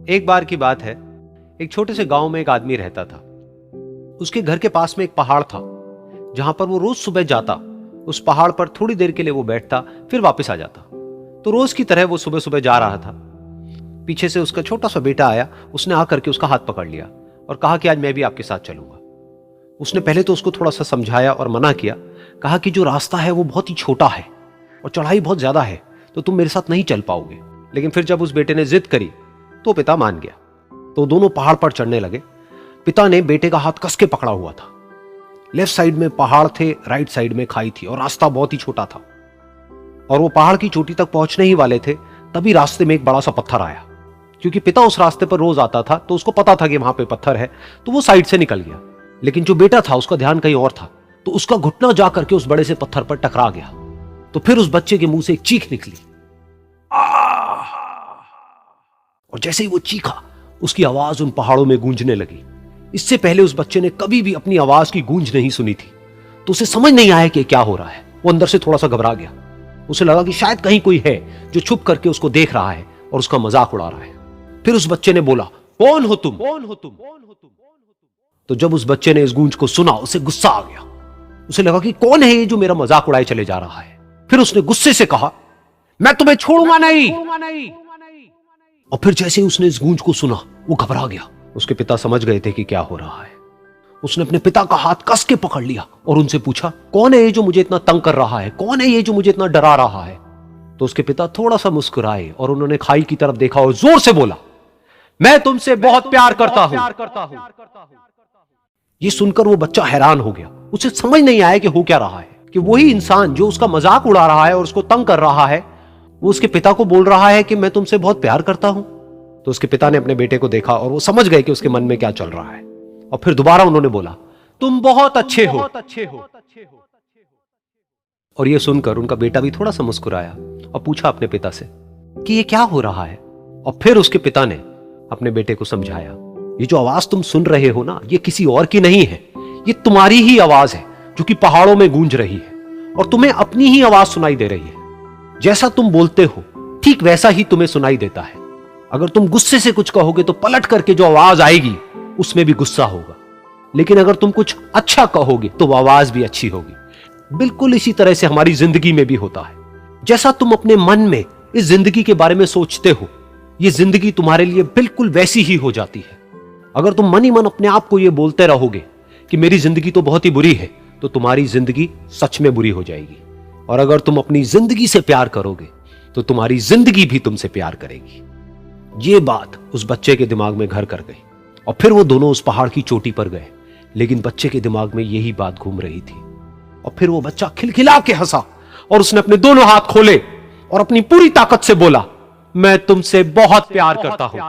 एक बार की बात है, एक छोटे से गांव में एक आदमी रहता था। उसके घर के पास में एक पहाड़ था, जहां पर वो रोज सुबह जाता। उस पहाड़ पर थोड़ी देर के लिए वो बैठता, फिर वापस आ जाता। तो रोज की तरह वो सुबह सुबह जा रहा था। पीछे से उसका छोटा सा बेटा आया। उसने आकर के उसका हाथ पकड़ लिया और कहा कि आज मैं भी आपके साथ चलूंगा। उसने पहले तो उसको थोड़ा सा समझाया और मना किया। कहा कि जो रास्ता है वो बहुत ही छोटा है और चढ़ाई बहुत ज्यादा है, तो तुम मेरे साथ नहीं चल पाओगे। लेकिन फिर जब उस बेटे ने जिद करी तो पिता मान गया। तो दोनों पहाड़ पर चढ़ने लगे। पिता ने बेटे का हाथ कस के पकड़ा हुआ था। लेफ्ट साइड में पहाड़ थे, राइट साइड में खाई थी और रास्ता बहुत ही छोटा था। और वो पहाड़ की चोटी तक पहुंचने ही वाले थे, तभी रास्ते में एक बड़ा सा पत्थर आया। क्योंकि पिता उस रास्ते पर रोज आता था, तो उसको पता था कि वहां पे पत्थर है, तो वो साइड से निकल गया। लेकिन जो बेटा था उसका ध्यान कहीं और था, तो उसका घुटना जा करके उस बड़े से पत्थर पर टकरा गया। तो फिर उस बच्चे के मुंह से एक चीख निकली। और जैसे ही वो चीखा, उसकी आवाज उन पहाड़ों में गूंजने लगी। इससे पहले उस बच्चे ने कभी भी अपनी आवाज की गूंज नहीं सुनी थी, तो उसे समझ नहीं आया कि क्या हो रहा है। वो अंदर से थोड़ा सा घबरा गया। उसे लगा कि शायद कहीं कोई है जो छुप करके उसको देख रहा है और उसका मजाक उड़ा रहा है। फिर उस बच्चे ने बोला, कौन हो तुम? कौन हो तुम? तो जब उस बच्चे ने इस गूंज को सुना, उसे गुस्सा आ गया। उसे लगा कि कौन है ये जो मेरा मजाक उड़ाए चले जा रहा है। फिर उसने गुस्से से कहा, मैं तुम्हें छोड़ूंगा नहीं। और फिर जैसे ही उसने इस गूंज को सुना, वो घबरा गया। उसके पिता समझ गए थे कि क्या हो रहा है। उसने अपने पिता का हाथ कस के पकड़ लिया और उनसे पूछा, कौन है ये जो मुझे इतना तंग कर रहा है? कौन है ये जो मुझे इतना डरा रहा है? तो उसके पिता थोड़ा सा मुस्कुराए और उन्होंने खाई की तरफ देखा और जोर से बोला, मैं तुमसे बहुत प्यार करता हूं। ये सुनकर वो बच्चा हैरान हो गया। उसे समझ नहीं आया कि हो क्या रहा है, कि वही इंसान जो उसका मजाक उड़ा रहा है और उसको तंग कर रहा है, वो उसके पिता को बोल रहा है कि मैं तुमसे बहुत प्यार करता हूं। तो उसके पिता ने अपने बेटे को देखा और वो समझ गए कि उसके मन में क्या चल रहा है। और फिर दोबारा उन्होंने बोला, तुम बहुत अच्छे हो। और ये सुनकर उनका बेटा भी थोड़ा सा मुस्कुराया और पूछा अपने पिता से कि ये क्या हो रहा है। और फिर उसके पिता ने अपने बेटे को समझाया, ये जो आवाज तुम सुन रहे हो ना, ये किसी और की नहीं है, ये तुम्हारी ही आवाज है जो कि पहाड़ों में गूंज रही है। और तुम्हें अपनी ही आवाज सुनाई दे रही है। जैसा तुम बोलते हो ठीक वैसा ही तुम्हें सुनाई देता है। अगर तुम गुस्से से कुछ कहोगे तो पलट करके जो आवाज आएगी उसमें भी गुस्सा होगा। लेकिन अगर तुम कुछ अच्छा कहोगे तो वो आवाज भी अच्छी होगी। बिल्कुल इसी तरह से हमारी जिंदगी में भी होता है। जैसा तुम अपने मन में इस जिंदगी के बारे में सोचते हो, ये जिंदगी तुम्हारे लिए बिल्कुल वैसी ही हो जाती है। अगर तुम मन ही मन अपने आप को ये बोलते रहोगे कि मेरी जिंदगी तो बहुत ही बुरी है, तो तुम्हारी जिंदगी सच में बुरी हो जाएगी। और अगर तुम अपनी जिंदगी से प्यार करोगे तो तुम्हारी जिंदगी भी तुमसे प्यार करेगी। ये बात उस बच्चे के दिमाग में घर कर गई और फिर वो दोनों उस पहाड़ की चोटी पर गए। लेकिन बच्चे के दिमाग में यही बात घूम रही थी। और फिर वो बच्चा खिलखिला के हंसा और उसने अपने दोनों हाथ खोले और अपनी पूरी ताकत से बोला, मैं तुमसे बहुत प्यार करता हूं।